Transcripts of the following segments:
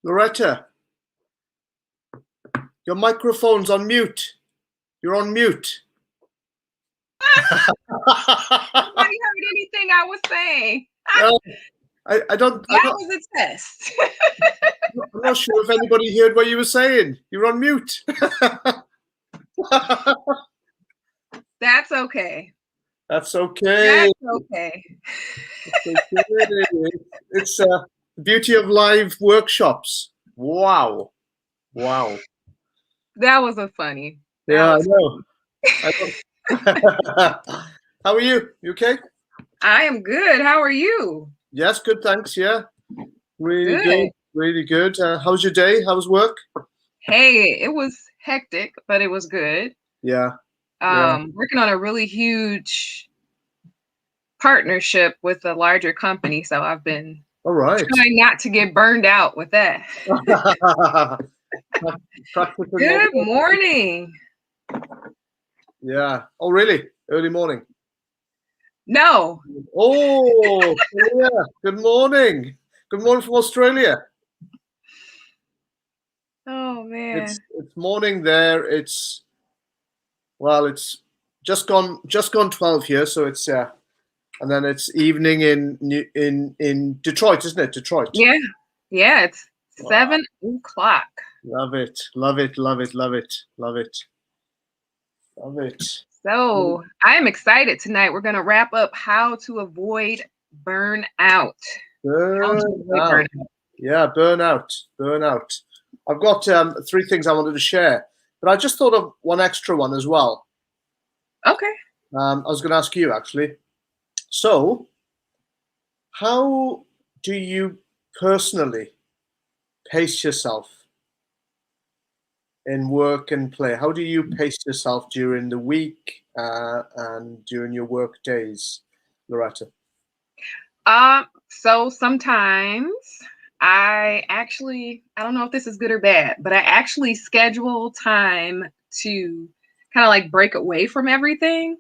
Loretta, your microphone's on mute. You're on mute. Nobody heard anything I was saying. I don't. That was a test. I'm not sure if anybody heard what you were saying. You're on mute. That's okay. That's okay. That's okay. It's the beauty of live workshops. Wow. Wow. That was a funny. Yeah, I know. How are you? You okay? I am good. How are you? Yes, good, thanks. Yeah. Really Good. good. Really good. How's your day? How was work? Hey, it was hectic, but it was good. Yeah. Working on a really huge partnership with a larger company, so I've been All right. trying not to get burned out with that. Good morning. Yeah. Oh, really? Early morning? No. Oh, yeah. Good morning. Good morning from Australia. Oh man. It's morning there. It's just gone 12 here, so it's and then it's evening in Detroit, isn't it? Detroit. Yeah. Yeah, it's 7 o'clock. Love it. Love it. Love it. Love it. Love it. Love it. So I am excited tonight. We're going to wrap up how to avoid burnout. Burnout. Yeah, burnout. I've got 3 things I wanted to share, but I just thought of one extra one as well. Okay. I was going to ask you actually. So, how do you personally pace yourself in work and play? How do you pace yourself during the week and during your work days, Loretta? So sometimes I don't know if this is good or bad, but I actually schedule time to kind of like break away from everything.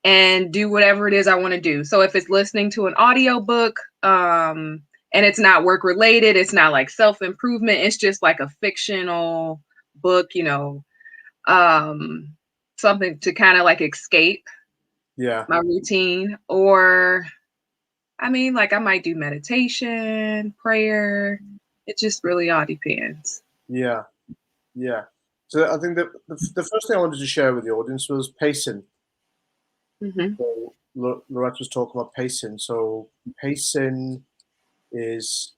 And do whatever it is I want to do. So if it's listening to an audiobook, and it's not work related, it's not like self-improvement, it's just like a fictional book, something to kind of like escape my routine. Or I might do meditation, prayer. It just really all depends. Yeah. So I think that the first thing I wanted to share with the audience was pacing. Mm-hmm. So Loretta was talking about pacing. So pacing is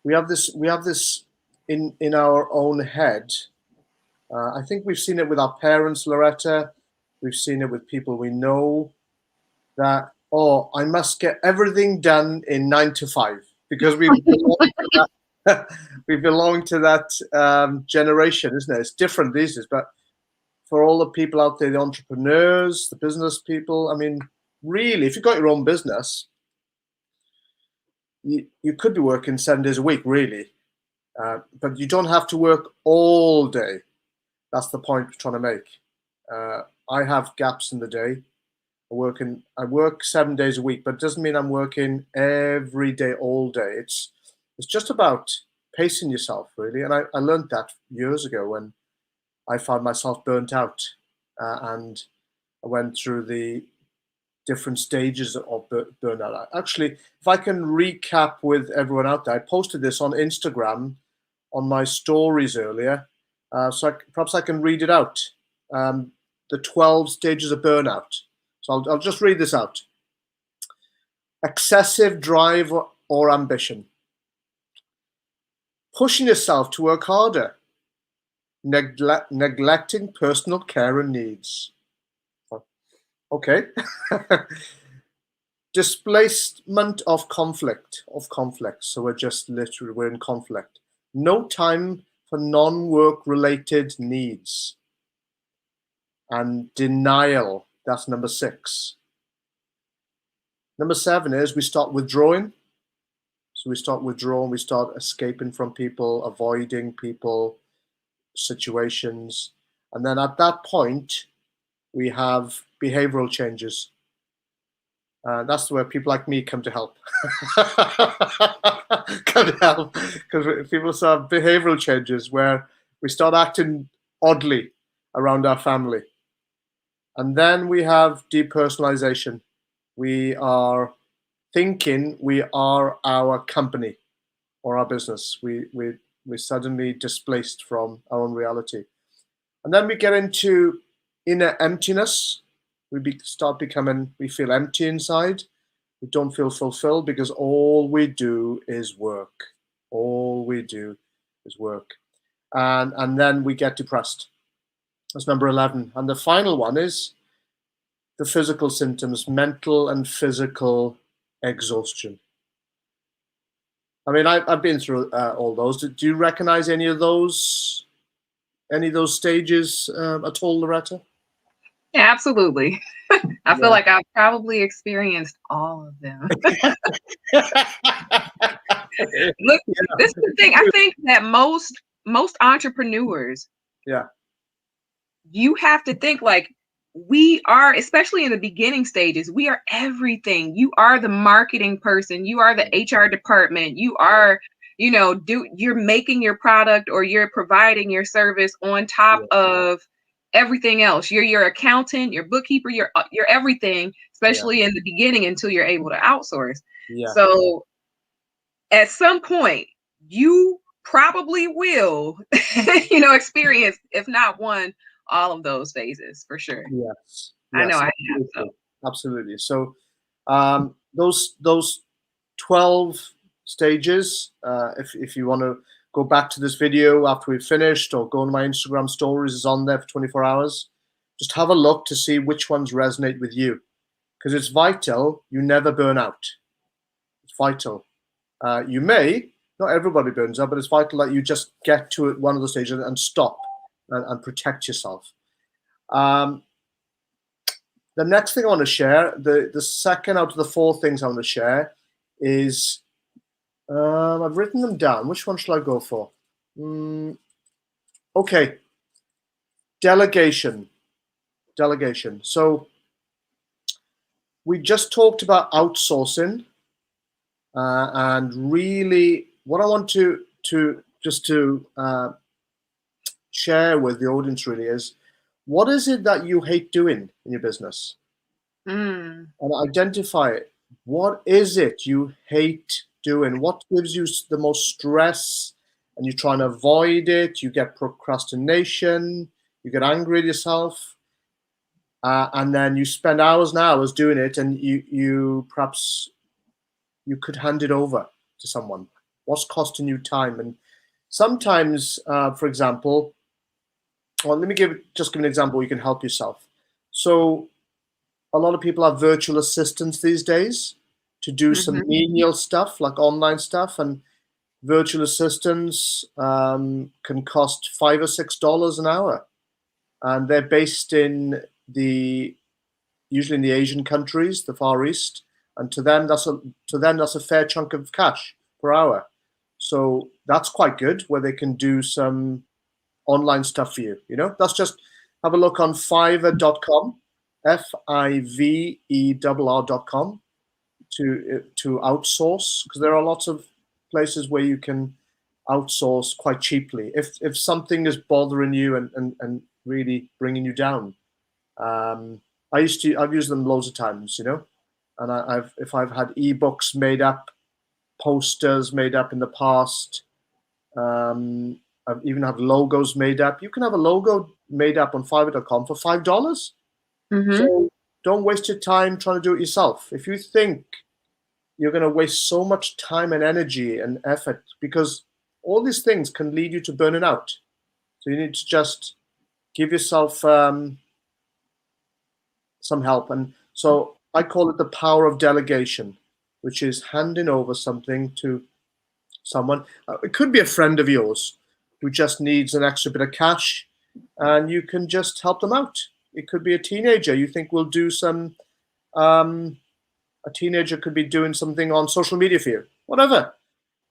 we have this in our own head. I think we've seen it with our parents, Loretta. We've seen it with people we know that, I must get everything done in 9 to 5 because we belong to that generation, isn't it? It's different these days, but for all the people out there, the entrepreneurs, the business people, I mean, really, if you've got your own business, you could be working 7 days a week, really, but you don't have to work all day. That's the point we're trying to make. I have gaps in the day. I work 7 days a week, but it doesn't mean I'm working every day, all day. It's just about pacing yourself, really. And I learned that years ago when I found myself burnt out, and I went through the different stages of burnout. Actually, if I can recap with everyone out there, I posted this on Instagram on my stories earlier, so perhaps I can read it out. The 12 stages of burnout. So I'll just read this out. Excessive drive or ambition. Pushing yourself to work harder. Neglecting personal care and needs. Okay. Displacement of conflict. So we're in conflict. No time for non-work related needs. And denial. That's number 6. Number 7 is we start withdrawing. So we start withdrawing, we start escaping from people, avoiding people, situations. And then at that point, we have behavioral changes. That's where people like me come to help. Come to help because people start behavioral changes where we start acting oddly around our family. And then we have depersonalization. We are thinking we are our company or our business. We're suddenly displaced from our own reality. And then we get into inner emptiness. Start becoming, we feel empty inside. We don't feel fulfilled because all we do is work. All we do is work. And then we get depressed. That's number 11. And the final one is the physical symptoms, mental and physical exhaustion. I mean, I've been through all those. Do you recognize any of those stages at all, Loretta? Yeah, absolutely. I feel like I've probably experienced all of them. Look, this is the thing. I think that most entrepreneurs, you have to think like we are, especially in the beginning stages, we are everything. You are the marketing person, you are the HR department, you are, you're making your product or you're providing your service on top of everything else. You're your accountant, your bookkeeper, you're everything, especially in the beginning until you're able to outsource. So at some point, you probably will, experience, if not one, all of those phases for sure. Yes. I know I have. So. Absolutely. So those 12 stages, if you want to go back to this video after we've finished or go on my Instagram stories, is on there for 24 hours. Just have a look to see which ones resonate with you, because it's vital you never burn out. It's vital. Not everybody burns out, but it's vital that you just get to one of those stages and stop and protect yourself. The next thing I want to share, the second out of the 4 things I want to share is, I've written them down. Which one should I go for? Okay. Delegation. So we just talked about outsourcing, and really what I want to share with the audience really is, what is it that you hate doing in your business? And identify it. What is it you hate doing? What gives you the most stress? And you try and avoid it. You get procrastination. You get angry at yourself. And then you spend hours and hours doing it, and you perhaps you could hand it over to someone. What's costing you time? And sometimes, for example, well, let me give an example. You can help yourself. So a lot of people have virtual assistants these days to do some menial stuff, like online stuff, and virtual assistants can cost $5 or $6 an hour, and they're based usually in the Asian countries, the Far East, and to them that's a fair chunk of cash per hour. So that's quite good, where they can do some online stuff for you. That's just, have a look on Fiverr.com, Fiverr.com, to outsource, because there are lots of places where you can outsource quite cheaply if something is bothering you and really bringing you down. I've used them loads of times, and if I've had ebooks made up, posters made up in the past, I've even had logos made up. You can have a logo made up on Fiverr.com for $5. So don't waste your time trying to do it yourself. If you think you're going to waste so much time and energy and effort, because all these things can lead you to burning out. So you need to just give yourself some help. And so I call it the power of delegation, which is handing over something to someone. It could be a friend of yours who just needs an extra bit of cash, and you can just help them out. It could be a teenager you think will do some, a teenager could be doing something on social media for you, whatever.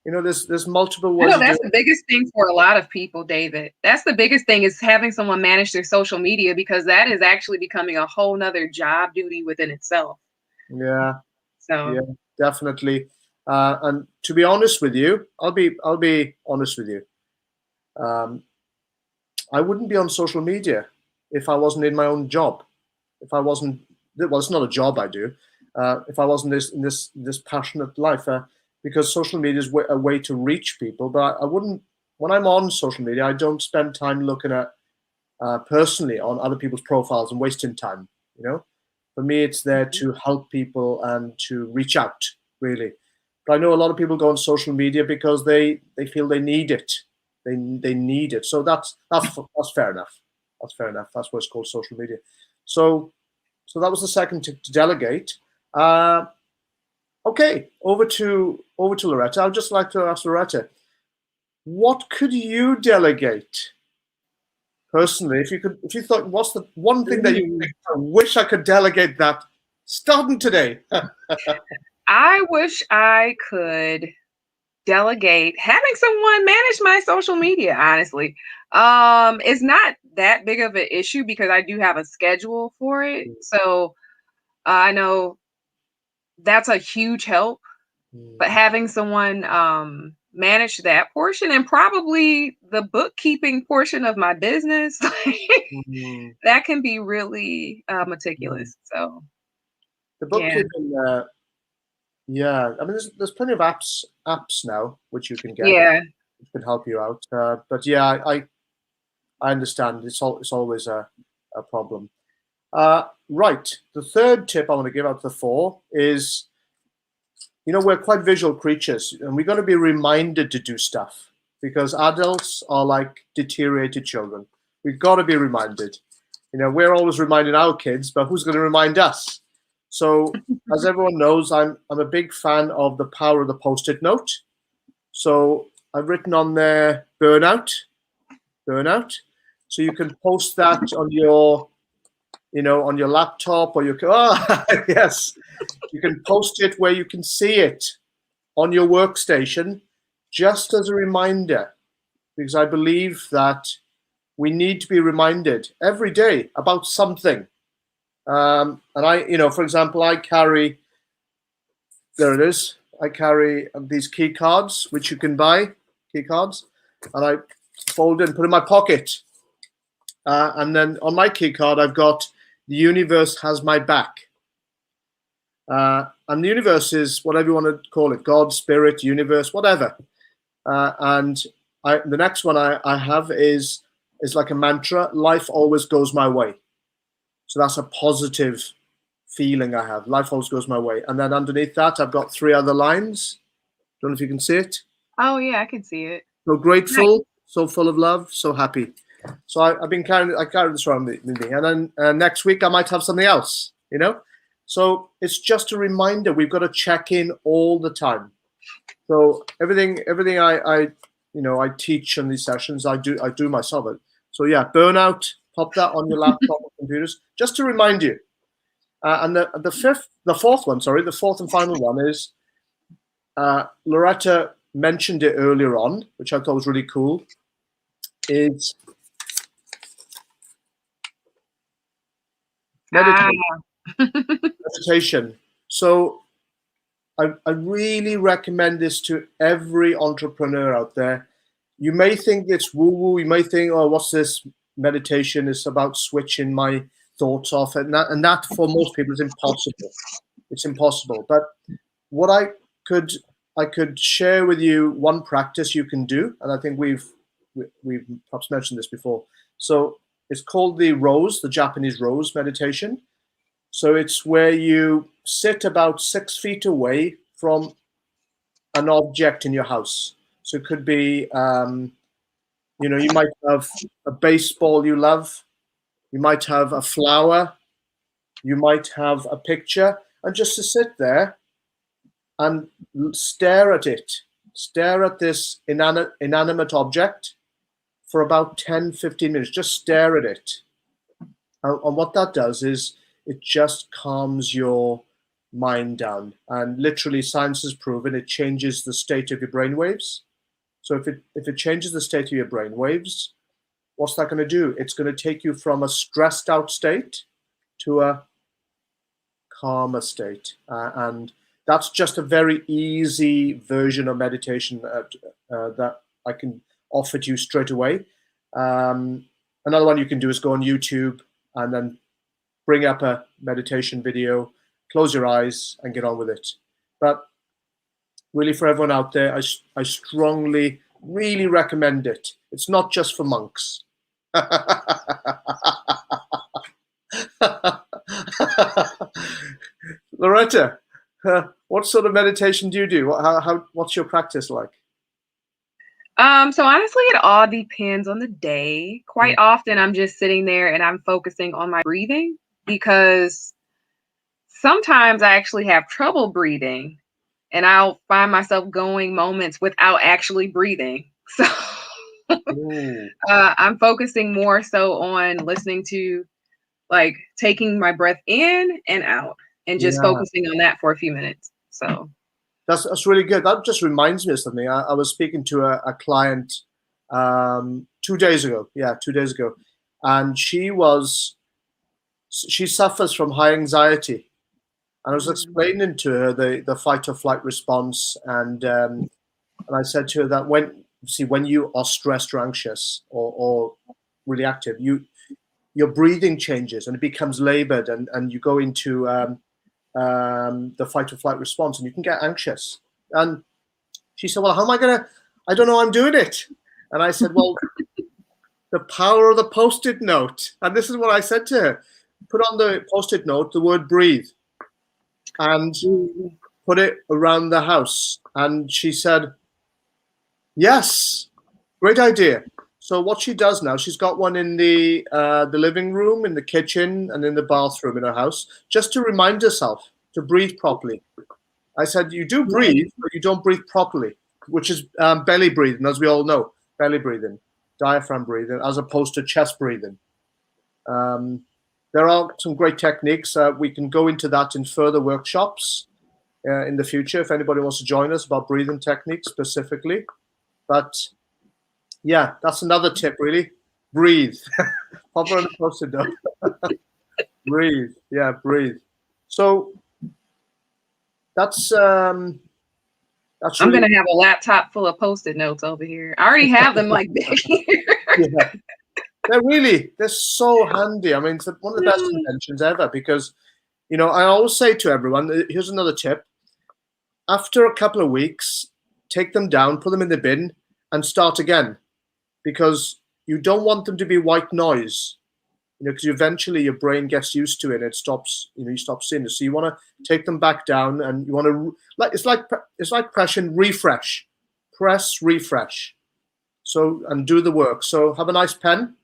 There's multiple ways. That's the biggest thing for a lot of people, David. That's the biggest thing, is having someone manage their social media, because that is actually becoming a whole nother job duty within itself. Yeah, So yeah, definitely. And to be honest with you, I'll be honest with you. Um, I wouldn't be on social media if I wasn't in my own job. If I wasn't, well, it's not a job I do. If I wasn't this passionate life, because social media is a way to reach people. But I wouldn't. When I'm on social media, I don't spend time looking at personally on other people's profiles and wasting time. You know, for me, it's there to help people and to reach out really. But I know a lot of people go on social media because they feel they need it. They need it. So that's fair enough. That's fair enough. That's what it's called, social media. So so that was the second to delegate. Uh, okay, over to Loretta. I'd just like to ask Loretta, what could you delegate personally? If you thought, what's the one thing that you ooh, think, I wish I could delegate that starting today? I wish I could delegate having someone manage my social media, honestly. It's not that big of an issue because I do have a schedule for it. So I know that's a huge help. But having someone manage that portion and probably the bookkeeping portion of my business, Mm, that can be really mm. meticulous. So The yeah. bookkeeping, yeah. I mean, there's plenty of apps now which you can get Yeah. which can help you out. But yeah, I understand. It's always a problem. Right. The third tip I want to give out of the four is, we're quite visual creatures and we're going to be reminded to do stuff because adults are like deteriorated children. We've got to be reminded. We're always reminding our kids, but who's going to remind us? So, as everyone knows, I'm a big fan of the power of the Post-it note. So, I've written on there burnout. So you can post that on your laptop or your yes, you can post it where you can see it on your workstation, just as a reminder, because I believe that we need to be reminded every day about something. And for example, there it is. I carry these key cards, which you can buy, key cards, and I fold it and put in my pocket. And then on my key card, I've got the universe has my back. And the universe is whatever you want to call it, God, spirit, universe, whatever. And the next one I have is like a mantra: life always goes my way. So that's a positive feeling I have. Life always goes my way. And then underneath that, I've got three other lines. Don't know if you can see it. Oh yeah, I can see it. So Nice. grateful, so full of love, so happy. So I carry this around with me, and then next week I might have something else. So it's just a reminder. We've got to check in all the time. So everything I teach in these sessions, I do myself. So yeah, burnout. Pop that on your laptop or computers, just to remind you. And the fourth one, sorry, the fourth and final one is Loretta mentioned it earlier on, which I thought was really cool. Is Ah. meditation. So I really recommend this to every entrepreneur out there. You may think it's woo-woo. You may think, oh, what's this meditation? It's about switching my thoughts off. And that for most people is impossible. It's impossible. But what could I could share with you one practice you can do, and I think we've perhaps mentioned this before. So it's called the Japanese rose meditation. So it's where you sit about 6 feet away from an object in your house. So it could be, you might have a baseball you love, you might have a flower, you might have a picture, and just to sit there and stare at it, stare at this inanimate object for about 10, 15 minutes. Just stare at it. And what that does is it just calms your mind down. And literally, science has proven it changes the state of your brain waves. So if it changes the state of your brain waves, what's that going to do? It's going to take you from a stressed out state to a calmer state. And that's just a very easy version of meditation that I can offer to you straight away. Another one you can do is go on YouTube and then bring up a meditation video, close your eyes and get on with it. But really, for everyone out there, I strongly, really recommend it. It's not just for monks. Loretta, what sort of meditation do you do? What's your practice like? So honestly, it all depends on the day. Quite often, I'm just sitting there and I'm focusing on my breathing, because sometimes I actually have trouble breathing, and I'll find myself going moments without actually breathing. So I'm focusing more so on listening to, like, taking my breath in and out and just focusing on that for a few minutes. So that's really good. That just reminds me of something. I was speaking to a client 2 days ago. Yeah, 2 days ago. And she suffers from high anxiety. And I was explaining to her the fight or flight response. And I said to her that when you are stressed or anxious or really active, your breathing changes and it becomes labored, and you go into the fight or flight response, and you can get anxious. And she said, well, how am I I don't know, I'm doing it. And I said, well, the power of the Postit note. And this is what I said to her: put on the Postit note the word breathe and put it around the house. And she said, yes, great idea. So what she does now, she's got one in the living room, in the kitchen, and in the bathroom in her house, just to remind herself to breathe properly. I said, you do breathe, but you don't breathe properly, which is belly breathing, as we all know, belly breathing, diaphragm breathing, as opposed to chest breathing. There are some great techniques. We can go into that in further workshops in the future, if anybody wants to join us about breathing techniques specifically. But yeah, that's another tip, really. Breathe. Pop on the Postit note. Breathe. Yeah, breathe. So that's really... I'm gonna have a laptop full of Postit notes over here. I already have them like back here. Yeah. They're so handy. I mean, it's one of the best inventions ever, because, I always say to everyone, here's another tip. After a couple of weeks, take them down, put them in the bin, and start again, because you don't want them to be white noise, because eventually your brain gets used to it and it stops, you stop seeing it. So you want to take them back down, and you want to, it's like pressing refresh, press refresh. So, and do the work. So have a nice pen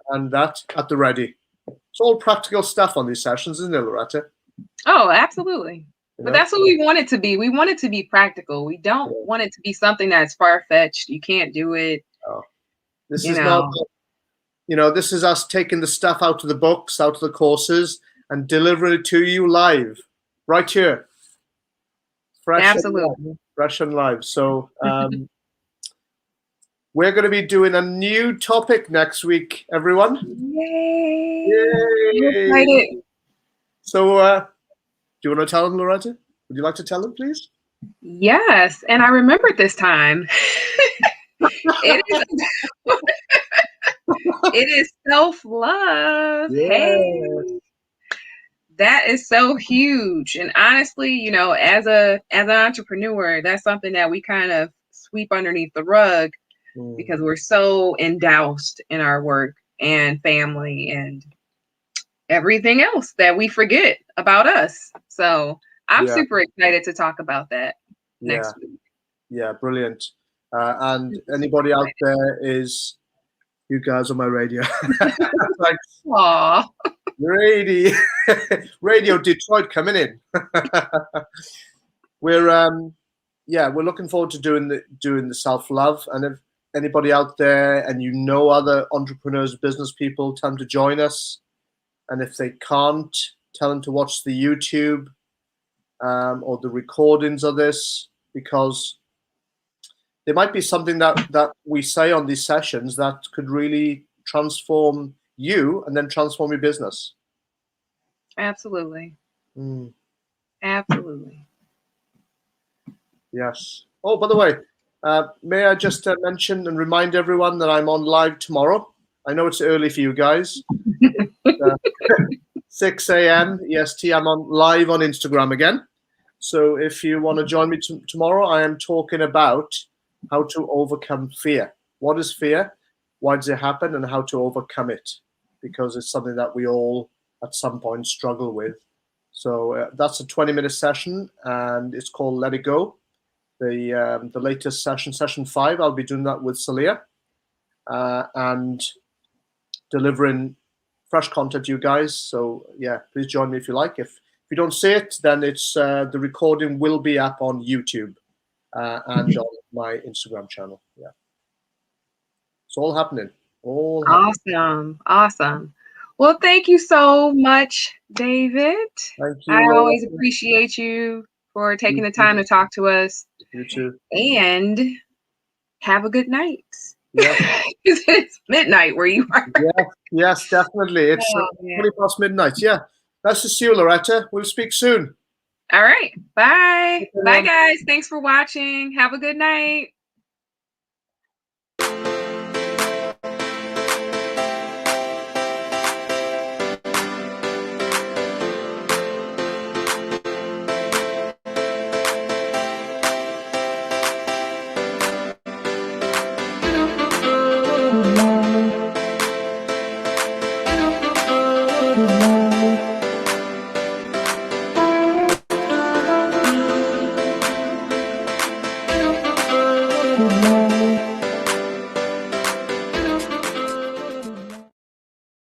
and that at the ready. It's all practical stuff on these sessions, isn't it, Loretta? Oh, absolutely. But that's what we want it to be. We want it to be practical. We don't want it to be something that's far-fetched. You can't do it. Oh. This is not, this is us taking the stuff out of the books, out of the courses, and delivering it to you live, right here. Fresh and live. So we're going to be doing a new topic next week, everyone. Yay! Yay! So do you want to tell them, Loretta? Would you like to tell them, please? Yes, and I remembered this time. It is self-love. Yes. Hey, that is so huge. And honestly, as an entrepreneur, that's something that we kind of sweep underneath the rug, because we're so endoused in our work and family and everything else that we forget about us. So I'm super excited to talk about that next week. Yeah, brilliant. And anybody out there is, you guys on my radio. Like, aww. Radio Detroit coming in. We're looking forward to doing the self-love. And if anybody out there and other entrepreneurs, business people, tell them to join us. And if they can't, tell them to watch the YouTube or the recordings of this, because there might be something that we say on these sessions that could really transform you and then transform your business. Absolutely. Mm. Absolutely. Yes. Oh, by the way, may I just mention and remind everyone that I'm on live tomorrow. I know it's early for you guys. 6 a.m. EST. I'm on live on Instagram again. So if you want to join me tomorrow, I am talking about how to overcome fear. What is fear? Why does it happen? And how to overcome it? Because it's something that we all at some point struggle with. So that's a 20-minute session, and it's called Let It Go. The latest session, session 5, I'll be doing that with Celia, and delivering fresh content to you guys. So yeah, please join me if you like. If you don't see it, then it's the recording will be up on YouTube and on my Instagram channel. Yeah, it's all happening. All happening. Awesome. Well, thank you so much, David. Thank I you. always appreciate you for taking the time to talk to us. You too. And have a good night. Yeah. It's midnight where you are. Yes, definitely. It's 20 past midnight. Yeah. Nice to see you, Loretta. We'll speak soon. All right. Bye. Bye, guys. Thanks for watching. Have a good night.